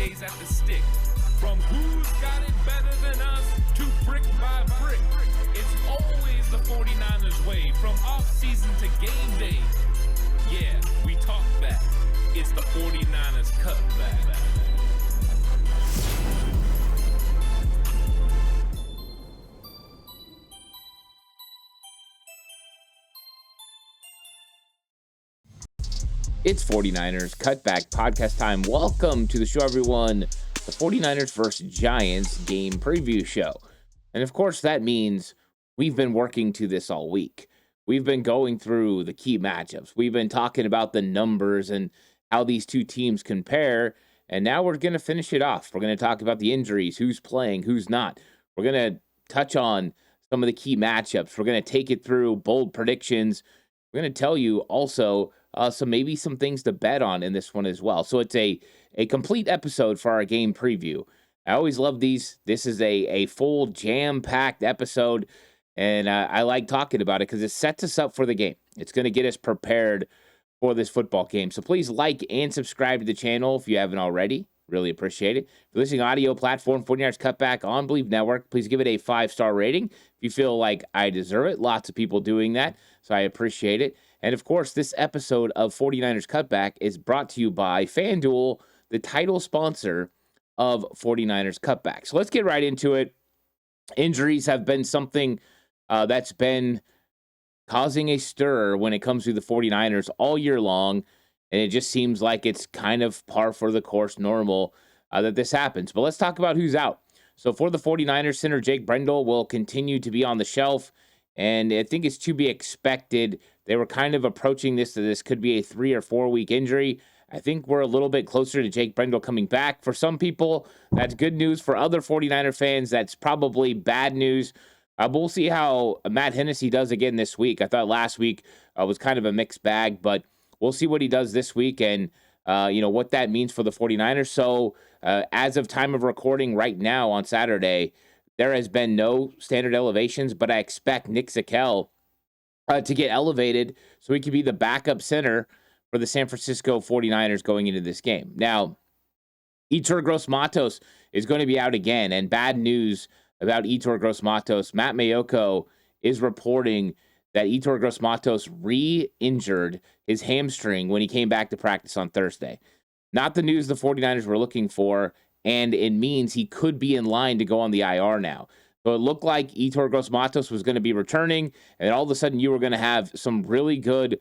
days at the stick. From who's got it better than us to brick by brick. It's always the 49ers way, from off-season to game day. Yeah, we talk back. It's the 49ers Cutback. It's 49ers Cutback podcast time. Welcome to the show, everyone. The 49ers versus Giants game preview show. And of course, that means we've been working to this all week. We've been going through the key matchups. We've been talking about the numbers and how these two teams compare. And now we're going to finish it off. We're going to talk about the injuries, who's playing, who's not. We're going to touch on some of the key matchups. We're going to take it through bold predictions. We're going to tell you also maybe some things to bet on in this one as well. So it's a complete episode for our game preview. I always love these. This is a full jam-packed episode, and I like talking about it because it sets us up for the game. It's going to get us prepared for this football game. So please like and subscribe to the channel if you haven't already. Really appreciate it. If you're listening audio platform, 49ers Cutback on Believe Network, please give it a 5-star rating if you feel like I deserve it. Lots of people doing that, so I appreciate it. And of course, this episode of 49ers Cutback is brought to you by FanDuel, the title sponsor of 49ers Cutback. So let's get right into it. Injuries have been something that's been causing a stir when it comes to the 49ers all year long. And it just seems like it's kind of par for the course, normal that this happens. But let's talk about who's out. So for the 49ers, center Jake Brendel will continue to be on the shelf. And I think it's to be expected. They were kind of approaching this, that this could be a 3 or 4 week injury. I think we're a little bit closer to Jake Brendel coming back. For some people, that's good news. For other 49er fans, that's probably bad news. But we'll see how Matt Hennessy does again this week. I thought last week was kind of a mixed bag, but we'll see what he does this week and, what that means for the 49ers. So as of time of recording right now on Saturday, there has been no standard elevations, but I expect Nick Zakelj to get elevated so he could be the backup center for the San Francisco 49ers going into this game. Now, Yetur Gross-Matos is going to be out again, and bad news about Yetur Gross-Matos. Matt Mayoko is reporting that Yetur Gross-Matos re-injured his hamstring when he came back to practice on Thursday. Not the news the 49ers were looking for, and it means he could be in line to go on the IR now. So it looked like Yetur Gross-Matos was going to be returning, and all of a sudden you were going to have some really good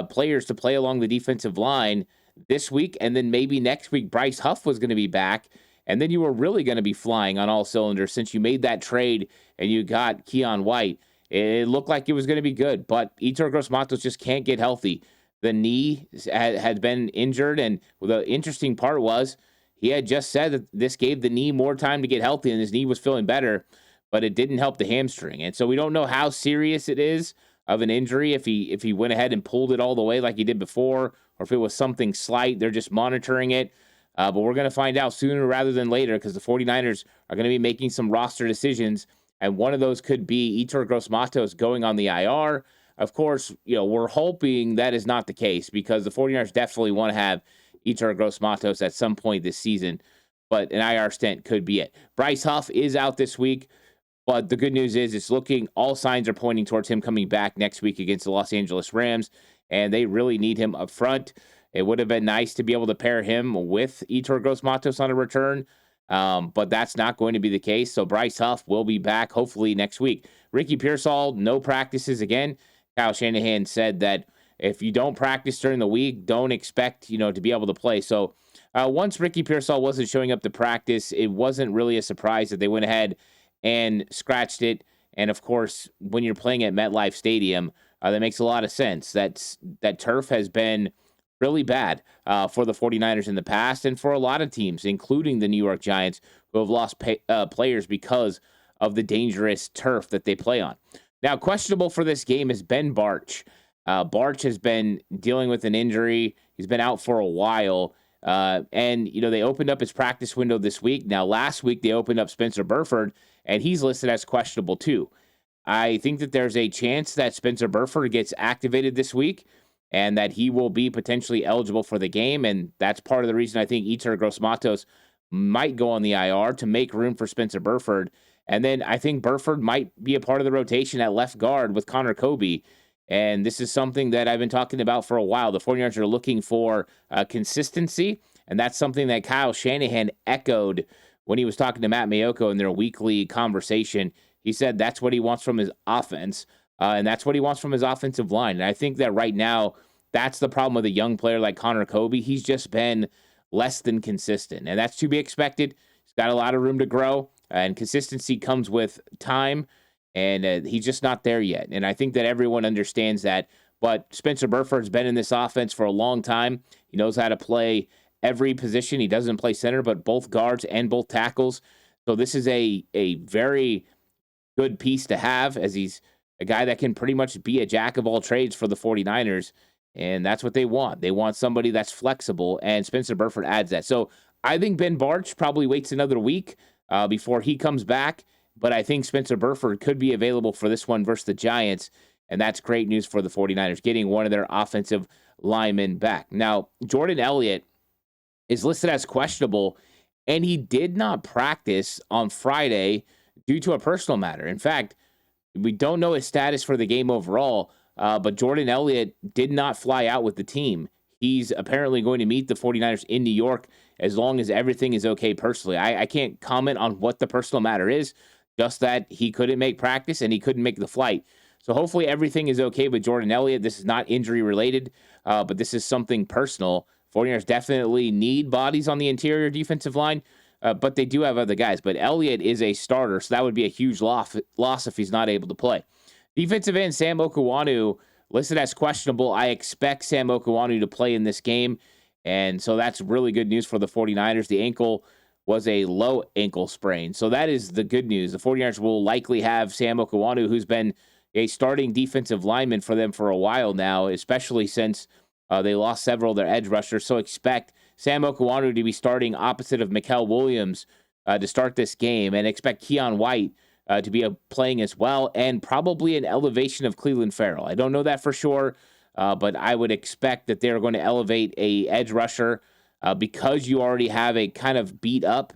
players to play along the defensive line this week, and then maybe next week Bryce Huff was going to be back, and then you were really going to be flying on all cylinders since you made that trade and you got Keon White. It looked like it was going to be good, but Yetur Gross-Matos just can't get healthy. The knee had been injured, and the interesting part was he had just said that this gave the knee more time to get healthy, and his knee was feeling better, but it didn't help the hamstring. And so we don't know how serious it is of an injury, if he went ahead and pulled it all the way like he did before, or if it was something slight. They're just monitoring it. But we're going to find out sooner rather than later because the 49ers are going to be making some roster decisions, and one of those could be Yetur Gross-Matos going on the IR. Of course, we're hoping that is not the case because the 49ers definitely want to have Yetur Gross-Matos at some point this season, but an IR stint could be it. Bryce Huff is out this week, but the good news is all signs are pointing towards him coming back next week against the Los Angeles Rams, and they really need him up front. It would have been nice to be able to pair him with Yetur Gross-Matos on a return, but that's not going to be the case. So Bryce Huff will be back hopefully next week. Ricky Pearsall, no practices again. Kyle Shanahan said that if you don't practice during the week, don't expect, to be able to play. So once Ricky Pearsall wasn't showing up to practice, it wasn't really a surprise that they went ahead and scratched it. And of course, when you're playing at MetLife Stadium, that makes a lot of sense. That turf has been really bad for the 49ers in the past and for a lot of teams, including the New York Giants, who have lost players because of the dangerous turf that they play on. Now, questionable for this game is Ben Bartch. Bartch has been dealing with an injury. He's been out for a while. And they opened up his practice window this week. Now, last week, they opened up Spencer Burford, and he's listed as questionable too. I think that there's a chance that Spencer Burford gets activated this week and that he will be potentially eligible for the game. And that's part of the reason I think Yetur Gross-Matos might go on the IR to make room for Spencer Burford. And then I think Burford might be a part of the rotation at left guard with Connor Kobe. And this is something that I've been talking about for a while. The 49ers are looking for consistency, and that's something that Kyle Shanahan echoed when he was talking to Matt Maiocco in their weekly conversation. He said that's what he wants from his offense, and that's what he wants from his offensive line. And I think that right now, that's the problem with a young player like Connor Kobe. He's just been less than consistent, and that's to be expected. He's got a lot of room to grow, and consistency comes with time, and he's just not there yet. And I think that everyone understands that. But Spencer Burford's been in this offense for a long time. He knows how to play every position. He doesn't play center, but both guards and both tackles. So this is a very good piece to have, as he's a guy that can pretty much be a jack of all trades for the 49ers. And that's what they want. They want somebody that's flexible, and Spencer Burford adds that. So I think Ben Barch probably waits another week before he comes back. But I think Spencer Burford could be available for this one versus the Giants. And that's great news for the 49ers, getting one of their offensive linemen back. Now, Jordan Elliott is listed as questionable, and he did not practice on Friday due to a personal matter. In fact, we don't know his status for the game overall, but Jordan Elliott did not fly out with the team. He's apparently going to meet the 49ers in New York as long as everything is okay personally. I can't comment on what the personal matter is, just that he couldn't make practice and he couldn't make the flight. So hopefully everything is okay with Jordan Elliott. This is not injury related, but this is something personal. 49ers definitely need bodies on the interior defensive line, but they do have other guys. But Elliott is a starter, so that would be a huge loss if he's not able to play. Defensive end Sam Okuwanu listed as questionable. I expect Sam Okuwanu to play in this game, and so that's really good news for the 49ers. The ankle was a low ankle sprain, so that is the good news. The 49ers will likely have Sam Okuwanu, who's been a starting defensive lineman for them for a while now, especially since they lost several of their edge rushers. So expect Sam Okuwanu to be starting opposite of Mikael Williams to start this game, and expect Keon White to be playing as well, and probably an elevation of Cleveland Farrell. I don't know that for sure, but I would expect that they're going to elevate a edge rusher because you already have a kind of beat up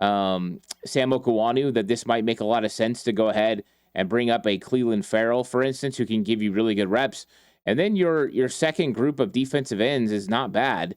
Sam Okuwanu, that this might make a lot of sense to go ahead and bring up a Cleveland Farrell, for instance, who can give you really good reps. And then your second group of defensive ends is not bad.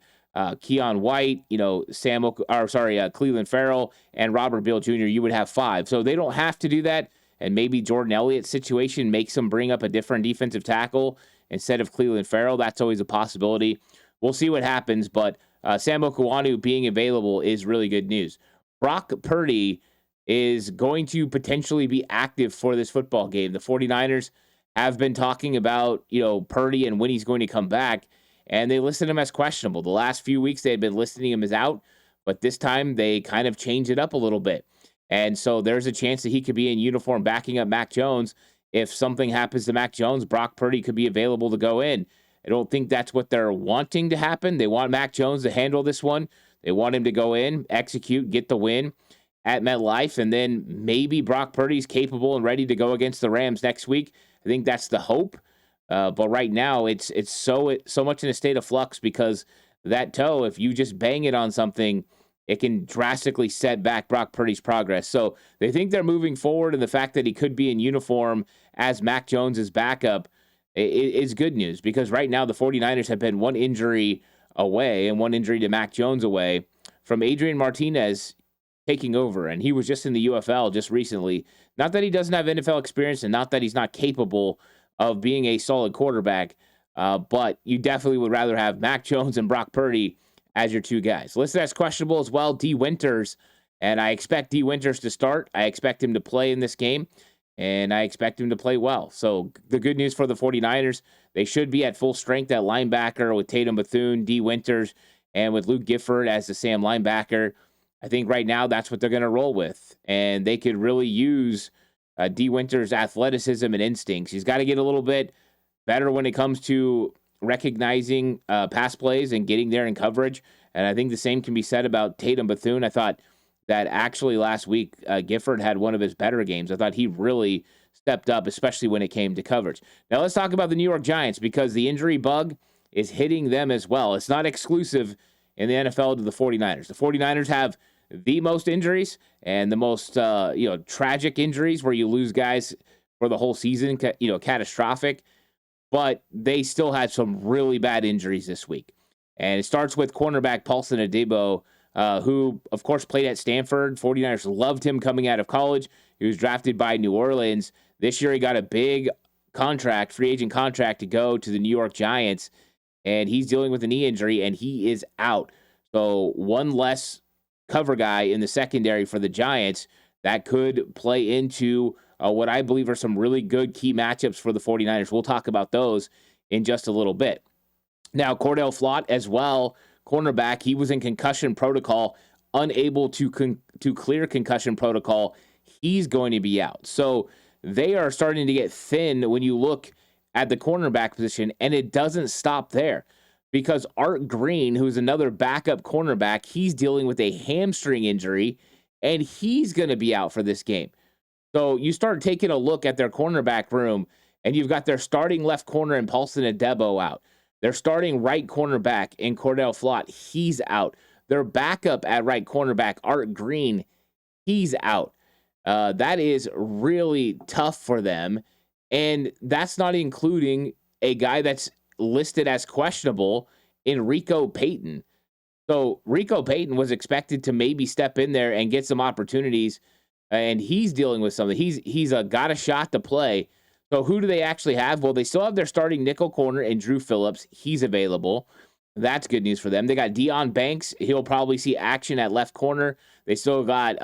Keon White, Cleveland Farrell, and Robert Beal Jr., you would have 5. So they don't have to do that. And maybe Jordan Elliott's situation makes them bring up a different defensive tackle instead of Cleveland Farrell. That's always a possibility. We'll see what happens. But Sam Okuwanu being available is really good news. Brock Purdy is going to potentially be active for this football game. The 49ers have been talking about, Purdy and when he's going to come back, and they listed him as questionable. The last few weeks they had been listing him as out, but this time they kind of changed it up a little bit. And so there's a chance that he could be in uniform backing up Mac Jones. If something happens to Mac Jones, Brock Purdy could be available to go in. I don't think that's what they're wanting to happen. They want Mac Jones to handle this one. They want him to go in, execute, get the win at MetLife, and then maybe Brock Purdy's capable and ready to go against the Rams next week. I think that's the hope. But right now, it's so much in a state of flux because that toe, if you just bang it on something, it can drastically set back Brock Purdy's progress. So they think they're moving forward, and the fact that he could be in uniform as Mac Jones's backup is good news, because right now the 49ers have been one injury away, and one injury to Mac Jones away from Adrian Martinez taking over, and he was just in the UFL just recently. Not that he doesn't have NFL experience, and not that he's not capable of being a solid quarterback, but you definitely would rather have Mac Jones and Brock Purdy as your two guys. Listed as questionable as well, D. Winters, and I expect D. Winters to start. I expect him to play in this game, and I expect him to play well. So the good news for the 49ers, they should be at full strength at linebacker with Tatum Bethune, D. Winters, and with Luke Gifford as the Sam linebacker. I think right now that's what they're going to roll with, and they could really use D. Winters' athleticism and instincts. He's got to get a little bit better when it comes to recognizing pass plays and getting there in coverage, and I think the same can be said about Tatum Bethune. I thought that actually last week Gifford had one of his better games. I thought he really stepped up, especially when it came to coverage. Now let's talk about the New York Giants, because the injury bug is hitting them as well. It's not exclusive in the NFL to the 49ers. The 49ers have the most injuries and the most, tragic injuries where you lose guys for the whole season, catastrophic, but they still had some really bad injuries this week. And it starts with cornerback Paulson Adebo, who, of course, played at Stanford. 49ers loved him coming out of college. He was drafted by New Orleans. This year, he got a big contract, free agent contract, to go to the New York Giants, and he's dealing with a knee injury, and he is out. So one less cover guy in the secondary for the Giants that could play into what I believe are some really good key matchups for the 49ers. We'll talk about those in just a little bit. Now, Cordell Flott as well, cornerback, he was in concussion protocol, unable to clear concussion protocol. He's going to be out. So they are starting to get thin when you look at the cornerback position, and it doesn't stop there because Art Green, who's another backup cornerback, he's dealing with a hamstring injury, and he's going to be out for this game. So you start taking a look at their cornerback room, and you've got their starting left corner in Paulson Adebo out. Their starting right cornerback in Cordell Flott, he's out. Their backup at right cornerback, Art Green, he's out. That is really tough for them. And that's not including a guy that's listed as questionable in Rico Payton. So Rico Payton was expected to maybe step in there and get some opportunities, and he's dealing with something. He's got a shot to play. So who do they actually have? Well, they still have their starting nickel corner in Drew Phillips. He's available. That's good news for them. They got Deion Banks. He'll probably see action at left corner. They still got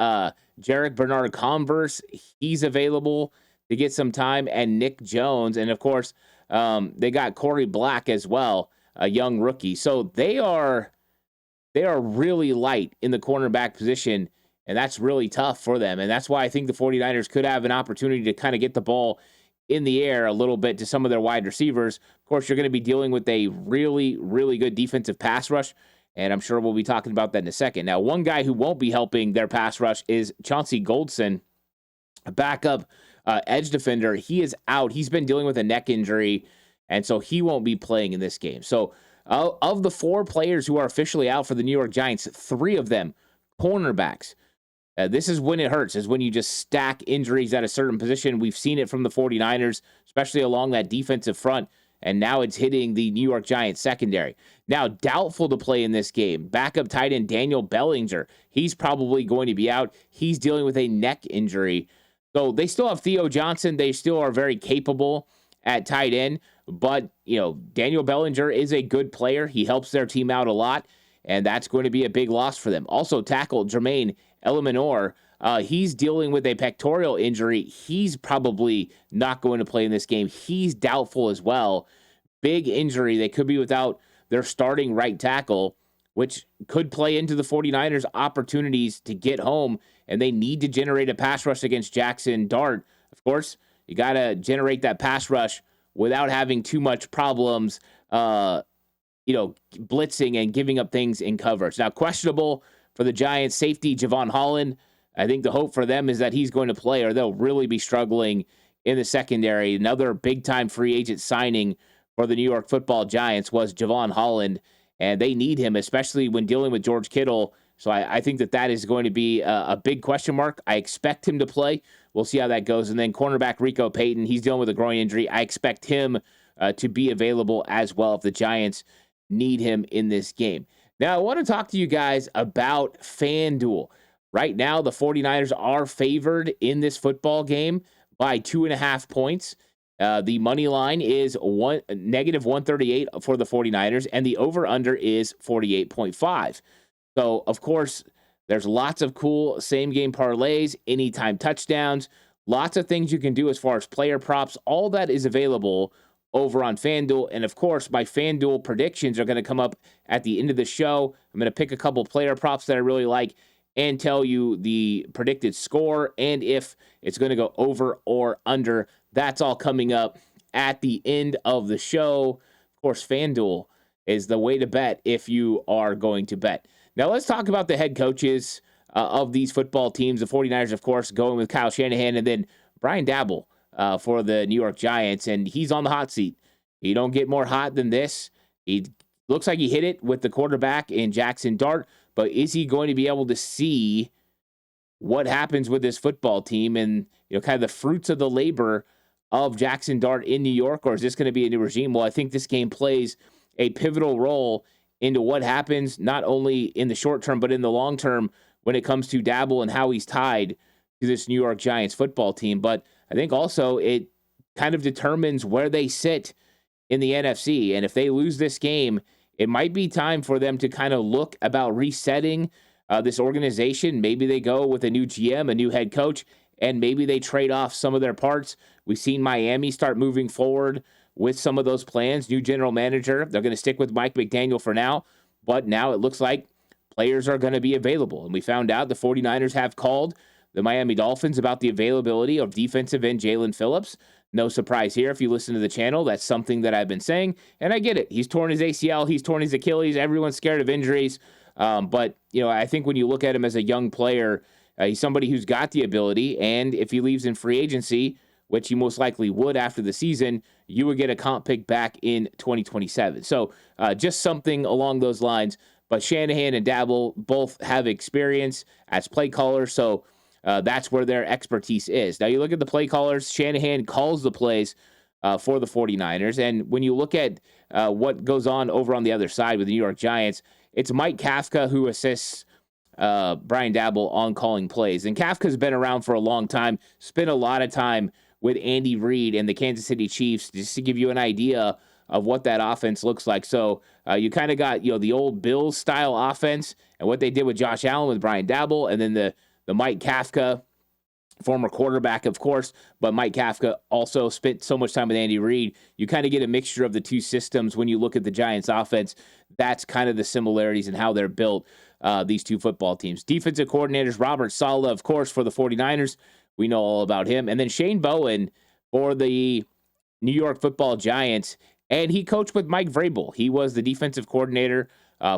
Jarek Bernard Converse. He's available to get some time, and Nick Jones. And, of course, they got Corey Black as well, a young rookie. So they are really light in the cornerback position, and that's really tough for them. And that's why I think the 49ers could have an opportunity to kind of get the ball in the air a little bit to some of their wide receivers. Of course, you're going to be dealing with a really, really good defensive pass rush, and I'm sure we'll be talking about that in a second. Now, one guy who won't be helping their pass rush is Chauncey Goldson, a backup edge defender. He is out. He's been dealing with a neck injury, and so he won't be playing in this game. So of the 4 players who are officially out for the New York Giants, 3 of them cornerbacks. This is when it hurts, is when you just stack injuries at a certain position. We've seen it from the 49ers, especially along that defensive front, and now it's hitting the New York Giants secondary. Now, doubtful to play in this game, backup tight end Daniel Bellinger. He's probably going to be out. He's dealing with a neck injury. So they still have Theo Johnson. They still are very capable at tight end, but, Daniel Bellinger is a good player. He helps their team out a lot, and that's going to be a big loss for them. Also, tackle Jermaine Elemanor, he's dealing with a pectoral injury. He's probably not going to play in this game. He's doubtful as well. Big injury. They could be without their starting right tackle, which could play into the 49ers' opportunities to get home, and they need to generate a pass rush against Jackson Dart. Of course, you got to generate that pass rush without having too much problems, blitzing and giving up things in coverage. Now, questionable for the Giants, safety Javon Holland. I think the hope for them is that he's going to play, or they'll really be struggling in the secondary. Another big-time free agent signing for the New York Football Giants was Javon Holland, and they need him, especially when dealing with George Kittle. So I think that is going to be a big question mark. I expect him to play. We'll see how that goes. And then cornerback Rico Payton, he's dealing with a groin injury. I expect him to be available as well if the Giants need him in this game. Now, I want to talk to you guys about FanDuel. Right now, the 49ers are favored in this football game by 2.5 points. The money line is negative 138 for the 49ers, and the over-under is 48.5. So, of course, there's lots of cool same-game parlays, anytime touchdowns, lots of things you can do as far as player props. All that is available over on FanDuel. And, of course, my FanDuel predictions are going to come up at the end of the show. I'm going to pick a couple player props that I really like and tell you the predicted score and if it's going to go over or under. That's all coming up at the end of the show. Of course, FanDuel is the way to bet if you are going to bet. Now, let's talk about the head coaches of these football teams. The 49ers, of course, going with Kyle Shanahan, and then Brian Daboll for the New York Giants, and he's on the hot seat. You don't get more hot than this. He looks like he hit it with the quarterback in Jackson Dart, but is he going to be able to see what happens with this football team and, kind of the fruits of the labor of Jackson Dart in New York, or is this going to be a new regime? Well, I think this game plays a pivotal role into what happens not only in the short term, but in the long term when it comes to Dabble and how he's tied to this New York Giants football team. But I think also it kind of determines where they sit in the NFC. And if they lose this game, it might be time for them to kind of look about resetting this organization. Maybe they go with a new GM, a new head coach, and maybe they trade off some of their parts. We've seen Miami start moving forward with some of those plans. New general manager. They're going to stick with Mike McDaniel for now, but now it looks like players are going to be available. And we found out the 49ers have called the Miami Dolphins about the availability of defensive end Jalen Phillips. No surprise here. If you listen to the channel, that's something that I've been saying, and I get it. He's torn his ACL. He's torn his Achilles. Everyone's scared of injuries. But, I think when you look at him as a young player, he's somebody who's got the ability, and if he leaves in free agency, which he most likely would after the season, you would get a comp pick back in 2027. So just something along those lines. But Shanahan and Dabble both have experience as play callers, so that's where their expertise is. Now, you look at the play callers, Shanahan calls the plays for the 49ers, and when you look at what goes on over on the other side with the New York Giants, it's Mike Kafka who assists Brian Dabble on calling plays. And Kafka's been around for a long time, spent a lot of time with Andy Reid and the Kansas City Chiefs, just to give you an idea of what that offense looks like. So you kind of got, the old Bills style offense and what they did with Josh Allen with Brian Dabble, and then the Mike Kafka, former quarterback, of course, but Mike Kafka also spent so much time with Andy Reid. You kind of get a mixture of the two systems when you look at the Giants offense. That's kind of the similarities in how they're built, these two football teams. Defensive coordinators, Robert Saleh, of course, for the 49ers. We know all about him. And then Shane Bowen for the New York Football Giants. And he coached with Mike Vrabel. He was the defensive coordinator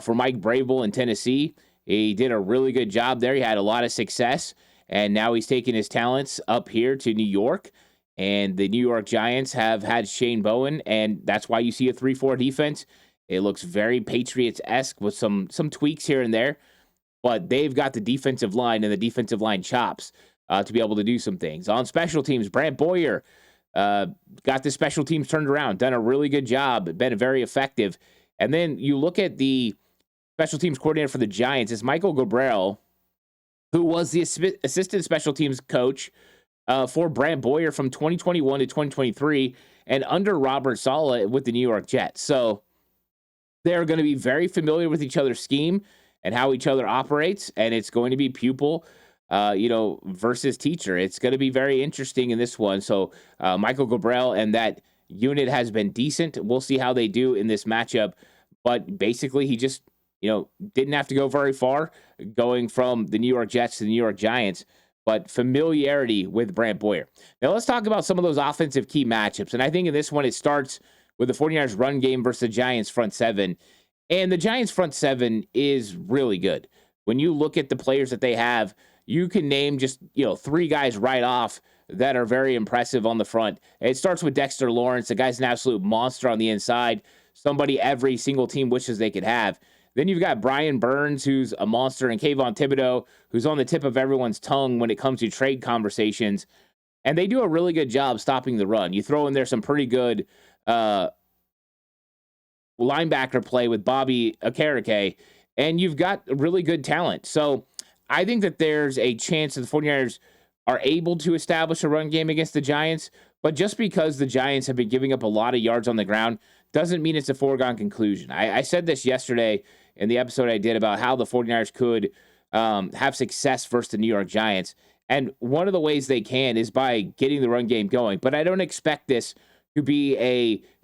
for Mike Vrabel in Tennessee. He did a really good job there. He had a lot of success. And now he's taking his talents up here to New York. And the New York Giants have had Shane Bowen. And that's why you see a 3-4 defense. It looks very Patriots-esque with some tweaks here and there. But they've got the defensive line and the defensive line chops to be able to do some things. On special teams, Brant Boyer got the special teams turned around, done a really good job, been very effective. And then you look at the special teams coordinator for the Giants, is Michael Gabriel, who was the assistant special teams coach for Brant Boyer from 2021 to 2023 and under Robert Saleh with the New York Jets. So they're going to be very familiar with each other's scheme and how each other operates, and it's going to be pupil versus teacher. It's going to be very interesting in this one. So Michael Gabriel and that unit has been decent. We'll see how they do in this matchup. But basically, he just, didn't have to go very far going from the New York Jets to the New York Giants, but familiarity with Brant Boyer. Now, let's talk about some of those offensive key matchups. And I think in this one, it starts with the 49ers run game versus the Giants front seven. And the Giants front seven is really good. When you look at the players that they have, you can name just, 3 guys right off that are very impressive on the front. It starts with Dexter Lawrence. The guy's an absolute monster on the inside. Somebody every single team wishes they could have. Then you've got Brian Burns, who's a monster, and Kayvon Thibodeau, who's on the tip of everyone's tongue when it comes to trade conversations. And they do a really good job stopping the run. You throw in there some pretty good linebacker play with Bobby Okereke, and you've got really good talent. So I think that there's a chance that the 49ers are able to establish a run game against the Giants, but just because the Giants have been giving up a lot of yards on the ground doesn't mean it's a foregone conclusion. I said this yesterday in the episode I did about how the 49ers could have success versus the New York Giants, and one of the ways they can is by getting the run game going, but I don't expect this to be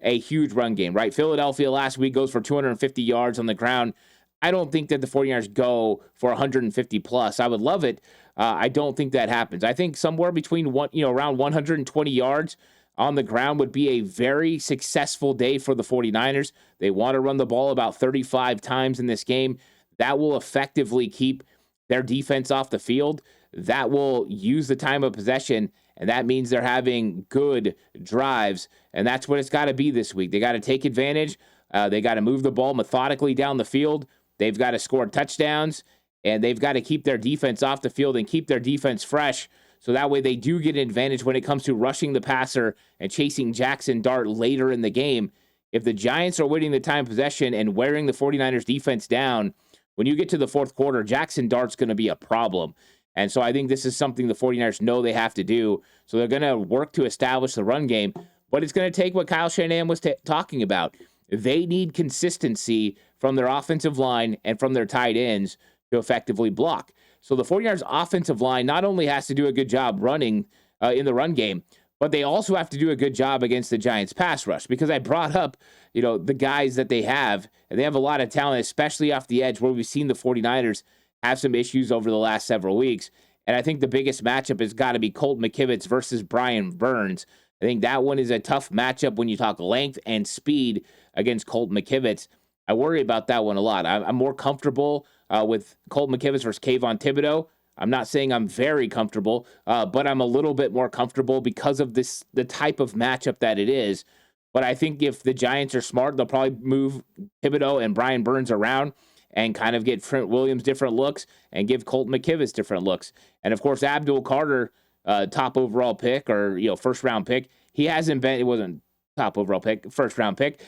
a huge run game, right? Philadelphia last week goes for 250 yards on the ground. I don't think that the 49ers go for 150 plus. I would love it. I don't think that happens. I think somewhere between around 120 yards on the ground would be a very successful day for the 49ers. They want to run the ball about 35 times in this game. That will effectively keep their defense off the field. That will use the time of possession, and that means they're having good drives, and that's what it's got to be this week. They got to take advantage. They got to move the ball methodically down the field. they've got to score touchdowns, and they've got to keep their defense off the field and keep their defense fresh. So that way they do get an advantage when it comes to rushing the passer and chasing Jackson Dart later in the game. If the Giants are winning the time possession and wearing the 49ers defense down, when you get to the fourth quarter, Jackson Dart's going to be a problem. And so I think this is something the 49ers know they have to do. So they're going to work to establish the run game. But it's going to take what Kyle Shanahan was talking about. They need consistency from their offensive line and from their tight ends to effectively block. So the 49ers offensive line not only has to do a good job running in the run game, but they also have to do a good job against the Giants pass rush, because I brought up, the guys that they have, and they have a lot of talent, especially off the edge, where we've seen the 49ers have some issues over the last several weeks. And I think the biggest matchup has got to be Colt McKivitz versus Brian Burns. I think that one is a tough matchup when you talk length and speed against Colt McKivitz. I worry about that one a lot. I'm more comfortable with Colt McKivitz versus Kayvon Thibodeau. I'm not saying I'm very comfortable, but I'm a little bit more comfortable because of the type of matchup that it is. But I think if the Giants are smart, they'll probably move Thibodeau and Brian Burns around and kind of get Trent Williams different looks and give Colt McKivitz different looks. And of course, Abdul Carter, top overall pick or first round pick, he hasn't been. It wasn't top overall pick, first round pick.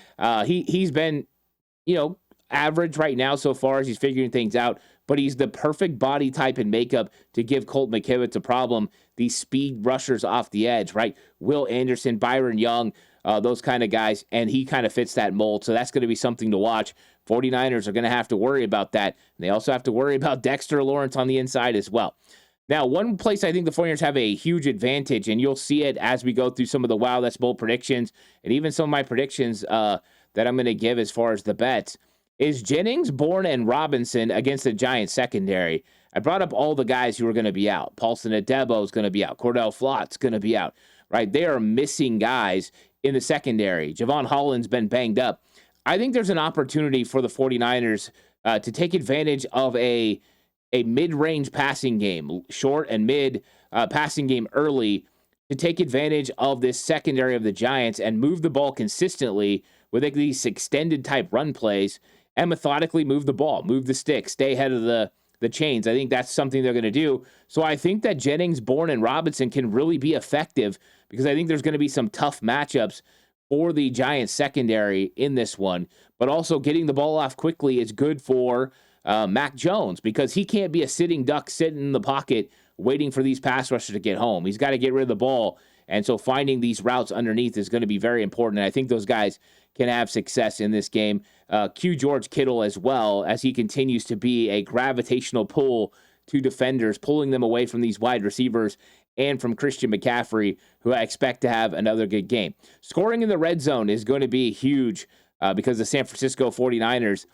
He's been average right now so far as he's figuring things out. But he's the perfect body type and makeup to give Colt McKivitz a problem. These speed rushers off the edge, right? Will Anderson, Byron Young, those kind of guys, and he kind of fits that mold. So that's going to be something to watch. 49ers are going to have to worry about that. And they also have to worry about Dexter Lawrence on the inside as well. Now, one place I think the 49ers have a huge advantage, and you'll see it as we go through some of the Wow That's Bold predictions, and even some of my predictions that I'm going to give as far as the bets, is Jennings, Bourne, and Robinson against the Giants secondary. I brought up all the guys who are going to be out. Paulson Adebo is going to be out. Cordell Flott's going to be out, right? They are missing guys in the secondary. Javon Holland's been banged up. I think there's an opportunity for the 49ers to take advantage of a mid-range passing game, short and mid passing game early, to take advantage of this secondary of the Giants and move the ball consistently with these extended type run plays and methodically move the ball, move the stick, stay ahead of the chains. I think that's something they're going to do. So I think that Jennings, Bourne, and Robinson can really be effective, because I think there's going to be some tough matchups for the Giants secondary in this one. But also getting the ball off quickly is good for Mac Jones, because he can't be a sitting duck sitting in the pocket waiting for these pass rushers to get home. He's got to get rid of the ball. And so finding these routes underneath is going to be very important. And I think those guys can have success in this game. Cue George Kittle as well, as he continues to be a gravitational pull to defenders, pulling them away from these wide receivers and from Christian McCaffrey, who I expect to have another good game. Scoring in the red zone is going to be huge because the San Francisco 49ers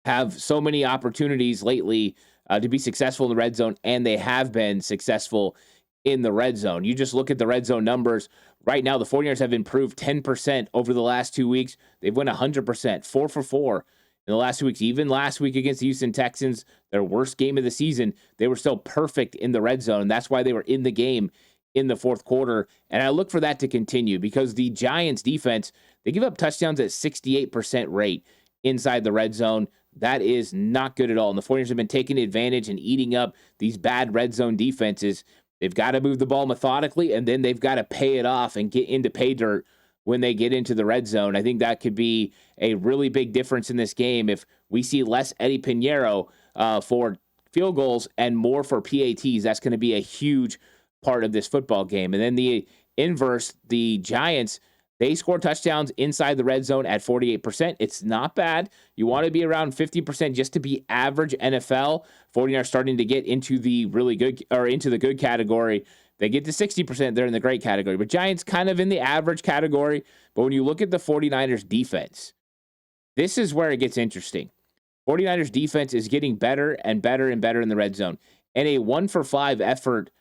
have so many opportunities lately to be successful in the red zone, and they have been successful in the red zone. You just look at the red zone numbers. Right now, the 49ers have improved 10% over the last 2 weeks. They've won 100%, 4 for 4 in the last 2 weeks. Even last week against the Houston Texans, their worst game of the season, they were still perfect in the red zone, and that's why they were in the game in the fourth quarter. And I look for that to continue, because the Giants defense, they give up touchdowns at 68% rate inside the red zone. That is not good at all. And the 49ers have been taking advantage and eating up these bad red zone defenses. They've got to move the ball methodically, and then they've got to pay it off and get into pay dirt when they get into the red zone. I think that could be a really big difference in this game if we see less Eddie Pinheiro for field goals and more for PATs. That's going to be a huge part of this football game. And then the inverse, the Giants, they score touchdowns inside the red zone at 48%. It's not bad. You want to be around 50% just to be average NFL. 49 are starting to get into the really good, or into the good category. They get to 60%, they're in the great category. But Giants kind of in the average category. But when you look at the 49ers defense, this is where it gets interesting. 49ers defense is getting better and better and better in the red zone. And a 1-for-5 effort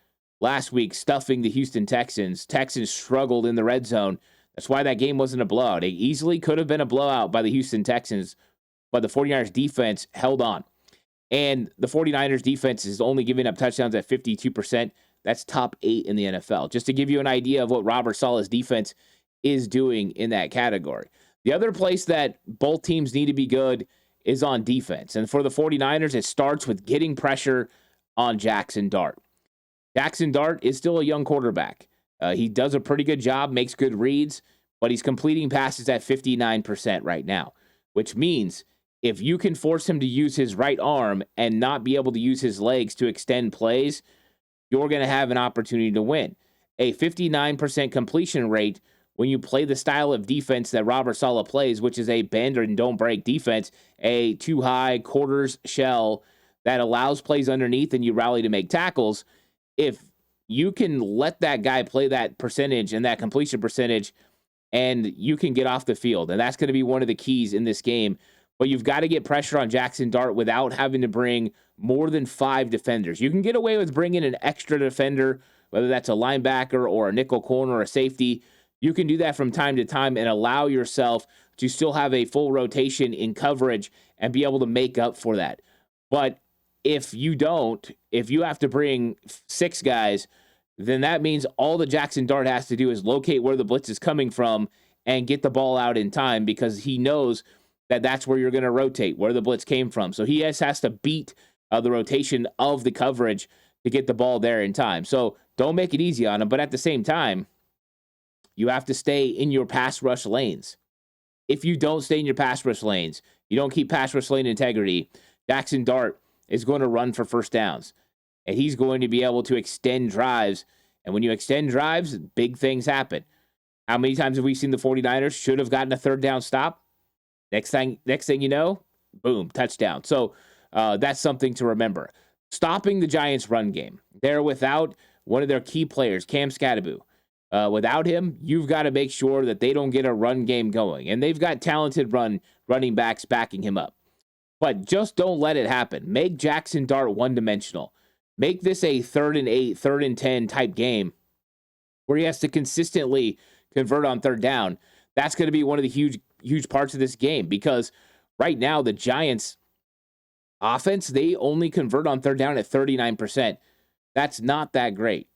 last week stuffing the Houston Texans. Texans struggled in the red zone. That's why that game wasn't a blowout. It easily could have been a blowout by the Houston Texans, but the 49ers defense held on. And the 49ers defense is only giving up touchdowns at 52%. That's top 8 in the NFL. Just to give you an idea of what Robert Saleh's defense is doing in that category. The other place that both teams need to be good is on defense. And for the 49ers, it starts with getting pressure on Jackson Dart. Jackson Dart is still a young quarterback. He does a pretty good job, makes good reads, but he's completing passes at 59% right now, which means if you can force him to use his right arm and not be able to use his legs to extend plays, you're going to have an opportunity to win. A 59% completion rate when you play the style of defense that Robert Saleh plays, which is a bend and don't break defense, a too high quarters shell that allows plays underneath and you rally to make tackles. If you can let that guy play that percentage and that completion percentage, and you can get off the field, and that's going to be one of the keys in this game. But you've got to get pressure on Jackson Dart without having to bring more than 5 defenders. You can get away with bringing an extra defender, whether that's a linebacker or a nickel corner or a safety. You can do that from time to time and allow yourself to still have a full rotation in coverage and be able to make up for that. But if you don't, if you have to bring 6 guys, then that means all that Jackson Dart has to do is locate where the blitz is coming from and get the ball out in time, because he knows that that's where you're going to rotate, where the blitz came from. So he has to beat the rotation of the coverage to get the ball there in time. So don't make it easy on him, but at the same time, you have to stay in your pass rush lanes. If you don't stay in your pass rush lanes, you don't keep pass rush lane integrity, Jackson Dart is going to run for first downs. And he's going to be able to extend drives. And when you extend drives, big things happen. How many times have we seen the 49ers should have gotten a third down stop? Next thing you know, boom, touchdown. So that's something to remember. Stopping the Giants' run game. They're without one of their key players, Cam Skattebo. Without him, you've got to make sure that they don't get a run game going. And they've got talented running backs backing him up. But just don't let it happen. Make Jackson Dart one-dimensional. Make this a 3rd and 8, 3rd and 10 type game where he has to consistently convert on third down. That's going to be one of the huge parts of this game, because right now the Giants offense, they only convert on third down at 39%. That's not that great.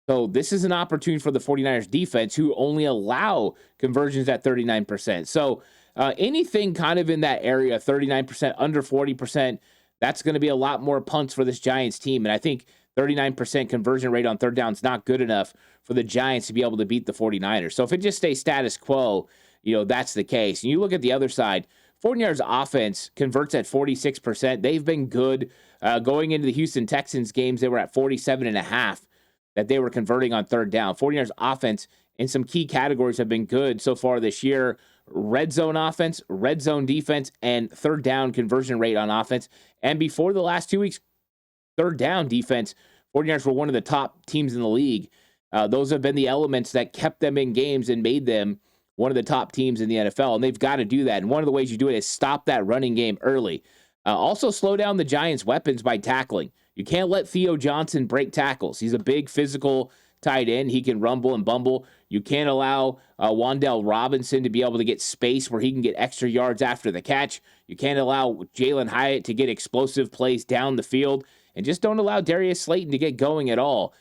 So this is an opportunity for the 49ers defense, who only allow conversions at 39%. So anything kind of in that area, 39%, under 40%, that's going to be a lot more punts for this Giants team. And I think 39% conversion rate on third down is not good enough for the Giants to be able to beat the 49ers. So if it just stays status quo, that's the case. And you look at the other side, 49ers offense converts at 46%. They've been good. Going into the Houston Texans games, they were at 47.5% that they were converting on third down. 49ers offense in some key categories have been good so far this year. Red zone offense, red zone defense, and third down conversion rate on offense. And before the last 2 weeks, third down defense, 49ers were one of the top teams in the league. Those have been the elements that kept them in games and made them one of the top teams in the NFL, and they've got to do that. And one of the ways you do it is stop that running game early. Also slow down the Giants' weapons by tackling. You can't let Theo Johnson break tackles. He's a big physical tight end. He can rumble and bumble. You can't allow Wan'Dale Robinson to be able to get space where he can get extra yards after the catch. You can't allow Jalen Hyatt to get explosive plays down the field. And just don't allow Darius Slayton to get going at all.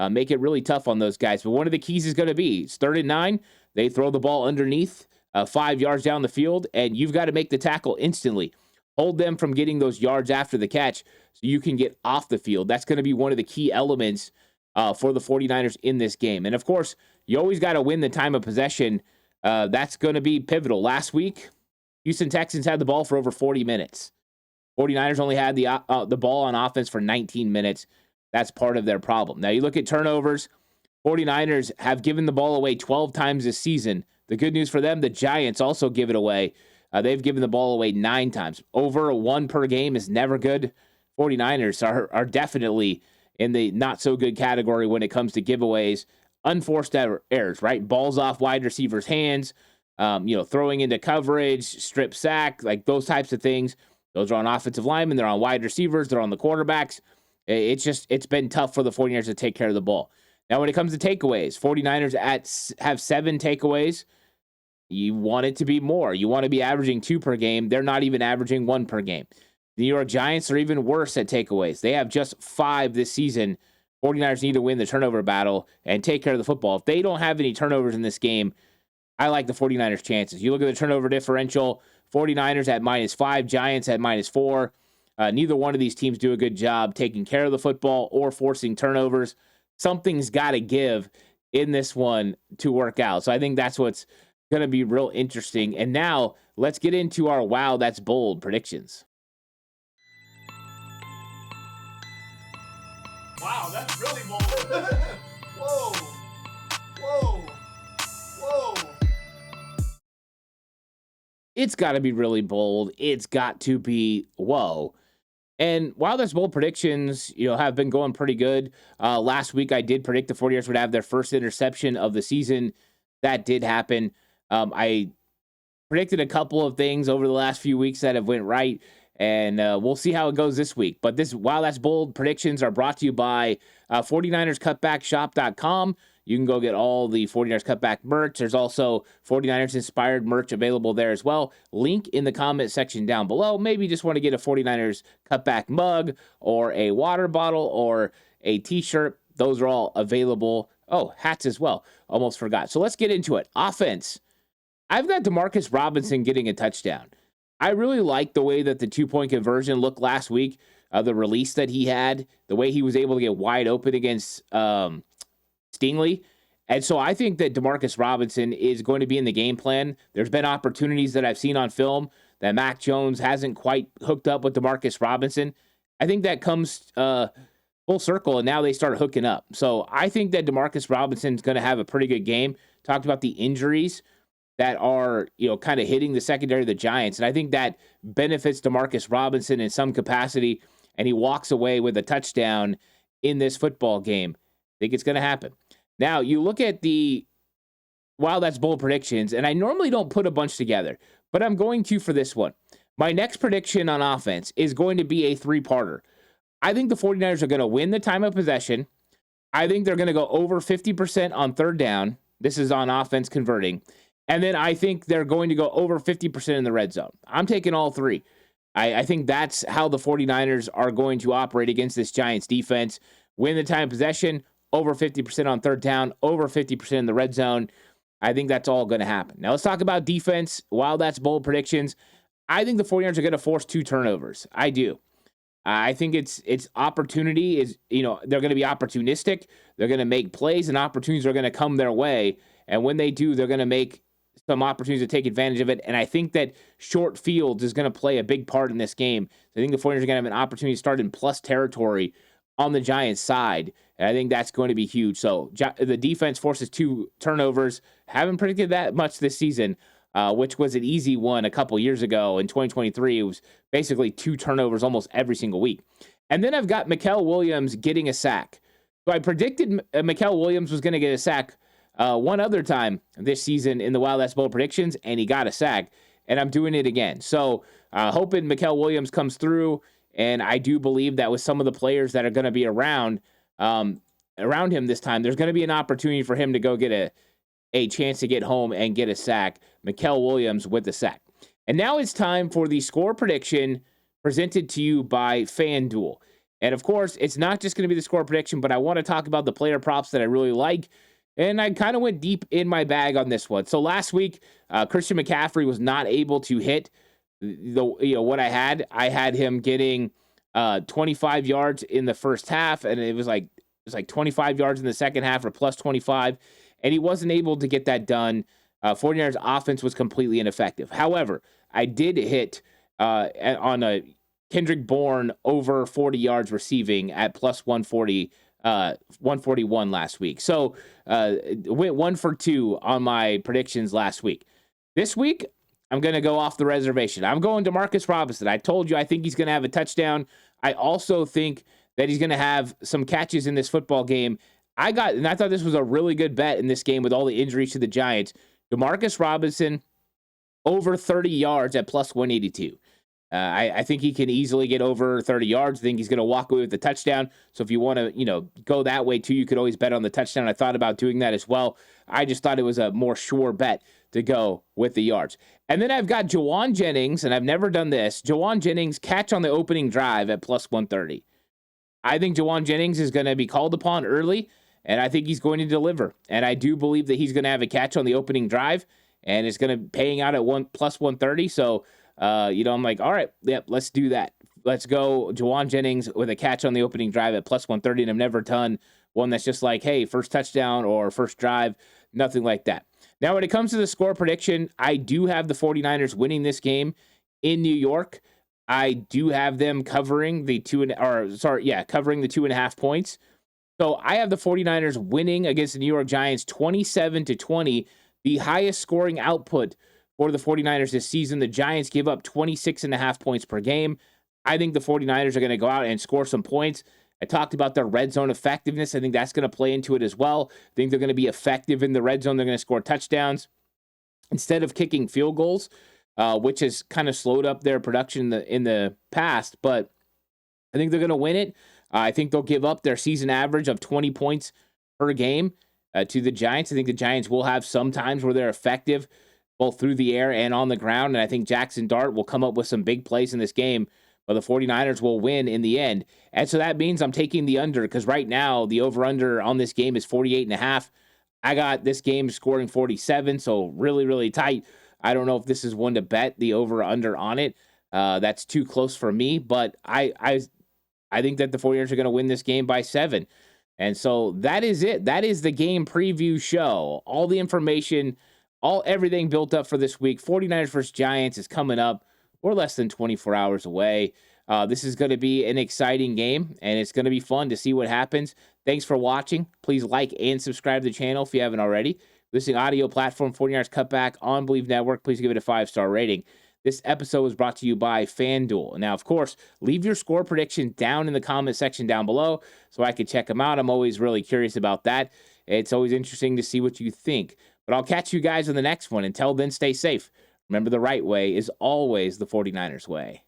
Make it really tough on those guys. But one of the keys is going to be, it's 3rd and 9. They throw the ball underneath 5 yards down the field, and you've got to make the tackle instantly. Hold them from getting those yards after the catch so you can get off the field. That's going to be one of the key elements for the 49ers in this game. And, of course, you always got to win the time of possession. That's going to be pivotal. Last week, Houston Texans had the ball for over 40 minutes. 49ers only had the ball on offense for 19 minutes. That's part of their problem. Now, you look at turnovers. 49ers have given the ball away 12 times this season. The good news for them, the Giants also give it away. They've given the ball away 9 times. Over 1 per game is never good. 49ers are definitely in the not-so-good category when it comes to giveaways. Unforced errors, right? Balls off wide receivers' hands, throwing into coverage, strip sack, like those types of things. Those are on offensive linemen. They're on wide receivers. They're on the quarterbacks. It's been tough for the 49ers to take care of the ball. Now, when it comes to takeaways, 49ers have 7 takeaways. You want it to be more. You want to be averaging 2 per game. They're not even averaging 1 per game. The New York Giants are even worse at takeaways. They have just 5 this season. 49ers need to win the turnover battle and take care of the football. If they don't have any turnovers in this game, I like the 49ers' chances. You look at the turnover differential, 49ers at -5, Giants at -4. Neither one of these teams do a good job taking care of the football or forcing turnovers. Something's got to give in this one to work out. So I think that's what's going to be real interesting. And now let's get into our wow, that's bold predictions. Wow, that's really bold. Whoa. Whoa. Whoa. It's got to be really bold. It's got to be whoa. And while those bold predictions, have been going pretty good. Last week I did predict the 49ers would have their first interception of the season. That did happen. I predicted a couple of things over the last few weeks that have went right, and we'll see how it goes this week. But while that's bold predictions are brought to you by 49erscutbackshop.com. You can go get all the 49ers Cutback merch. There's also 49ers inspired merch available there as well. Link in the comment section down below. Maybe you just want to get a 49ers Cutback mug or a water bottle or a t-shirt. Those are all available. Oh, hats as well. Almost forgot. So let's get into it. Offense. I've got Demarcus Robinson getting a touchdown. I really like the way that the 2-point conversion looked last week. The release that he had, the way he was able to get wide open against Stingley. And so I think that Demarcus Robinson is going to be in the game plan. There's been opportunities that I've seen on film that Mac Jones hasn't quite hooked up with Demarcus Robinson. I think that comes full circle, and now they start hooking up. So I think that Demarcus Robinson is going to have a pretty good game. Talked about the injuries that are, kind of hitting the secondary of the Giants. And I think that benefits Demarcus Robinson in some capacity, and he walks away with a touchdown in this football game. I think it's going to happen. Now, you look at that's bold predictions, and I normally don't put a bunch together, but I'm going to for this one. My next prediction on offense is going to be a 3-parter. I think the 49ers are going to win the time of possession. I think they're going to go over 50% on third down. This is on offense converting. And then I think they're going to go over 50% in the red zone. I'm taking all three. I think that's how the 49ers are going to operate against this Giants defense. Win the time of possession, over 50% on third down, over 50% in the red zone. I think that's all going to happen. Now let's talk about defense. While that's bold predictions, I think the 49ers are going to force 2 turnovers. I do. I think it's opportunity is, they're going to be opportunistic. They're going to make plays, and opportunities are going to come their way. And when they do, they're going to make some opportunities to take advantage of it. And I think that short fields is going to play a big part in this game. So I think the 49ers are going to have an opportunity to start in plus territory on the Giants side. And I think that's going to be huge. So the defense forces 2 turnovers. Haven't predicted that much this season, which was an easy one a couple years ago. In 2023, it was basically 2 turnovers almost every single week. And then I've got Mikael Williams getting a sack. So I predicted Mikael Williams was going to get a sack one other time this season in the Wild Ass Bowl predictions, and he got a sack. And I'm doing it again. So hoping Mikael Williams comes through. And I do believe that with some of the players that are going to be around him this time, there's going to be an opportunity for him to go get a chance to get home and get a sack. Mikael Williams with the sack. And now it's time for the score prediction presented to you by FanDuel. And of course, it's not just going to be the score prediction, but I want to talk about the player props that I really like. And I kind of went deep in my bag on this one. So last week, Christian McCaffrey was not able to hit what I had. I had him getting 25 yards in the first half, and it was like 25 yards in the second half or plus 25, and he wasn't able to get that done. 49ers offense was completely ineffective. However, I did hit on a Kendrick Bourne over 40 yards receiving at plus 140, 141 last week. So went 1 for 2 on my predictions last week. This week, I'm going to go off the reservation. I'm going to Demarcus Robinson. I told you I think he's going to have a touchdown. I also think that he's going to have some catches in this football game. I thought this was a really good bet in this game with all the injuries to the Giants. Demarcus Robinson over 30 yards at plus 182. I think he can easily get over 30 yards. I think he's going to walk away with the touchdown. So if you want to, go that way too, you could always bet on the touchdown. I thought about doing that as well. I just thought it was a more sure bet to go with the yards. And then I've got Jawan Jennings, and I've never done this. Jawan Jennings catch on the opening drive at plus 130. I think Jawan Jennings is going to be called upon early, and I think he's going to deliver. And I do believe that he's going to have a catch on the opening drive, and it's going to paying out at plus 130. So I'm like, all right, yep, let's do that. Let's go. Jawan Jennings with a catch on the opening drive at plus 130, and I've never done one that's just like, hey, first touchdown or first drive, nothing like that. Now, when it comes to the score prediction, I do have the 49ers winning this game in New York. I do have them covering the covering the 2.5 points. So I have the 49ers winning against the New York Giants 27-20, the highest scoring output for the 49ers this season. The Giants give up 26.5 points per game. I think the 49ers are going to go out and score some points. I talked about their red zone effectiveness. I think that's going to play into it as well. I think they're going to be effective in the red zone. They're going to score touchdowns instead of kicking field goals, which has kind of slowed up their production in the past. But I think they're going to win it. I think they'll give up their season average of 20 points per game to the Giants. I think the Giants will have some times where they're effective both through the air and on the ground. And I think Jackson Dart will come up with some big plays in this game, but the 49ers will win in the end. And so that means I'm taking the under, because right now the over-under on this game is 48.5. I got this game scoring 47, so really, really tight. I don't know if this is one to bet the over-under on it. That's too close for me, but I think that the 49ers are going to win this game by 7. And so that is it. That is the game preview show. All the information, everything built up for this week. 49ers versus Giants is coming up. We're less than 24 hours away. This is going to be an exciting game, and it's going to be fun to see what happens. Thanks for watching. Please like and subscribe to the channel if you haven't already. Listening audio platform 49ers Cutback on Believe Network. Please give it a 5-star rating. This episode was brought to you by FanDuel. Now, of course, leave your score prediction down in the comment section down below so I can check them out. I'm always really curious about that. It's always interesting to see what you think. But I'll catch you guys on the next one. Until then, stay safe. Remember, the right way is always the 49ers way.